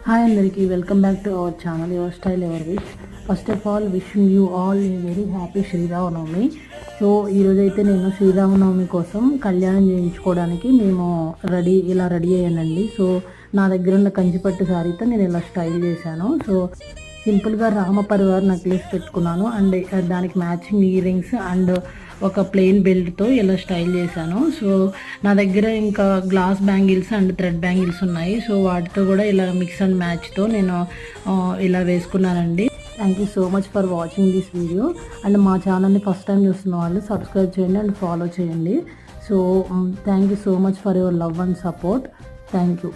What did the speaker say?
Hi అందరికీ welcome back to our channel your style ever wish. First of all wishing you all a very happy Sri Rama Navami. So ఈరోజైతే నేను శ్రీరామనవమి కోసం కళ్యాణం చేయించుకోవడానికి మేము ఇలా రెడీ అయ్యానండి. సో నా దగ్గర ఉన్న కంచిపట్టు శారీతో నేను ఇలా స్టైల్ చేశాను. సో సింపుల్గా రామ పరివార్ నెక్లెస్ పెట్టుకున్నాను అండ్ దానికి మ్యాచింగ్ ఇయర్ రింగ్స్ అండ్ ఒక ప్లెయిన్ బెల్ట్తో ఇలా స్టైల్ చేశాను. సో నా దగ్గర ఇంకా glass bangles and thread bangles ఉన్నాయి. సో వాటితో కూడా ఇలా మిక్స్ అండ్ మ్యాచ్తో నేను ఇలా వేసుకున్నానండి. Thank you so much for watching this video. And మా ఛానల్ని ఫస్ట్ టైం చూస్తున్న వాళ్ళు సబ్స్క్రైబ్ చేయండి అండ్ ఫాలో చేయండి. So thank you so much for your love and support. Thank you.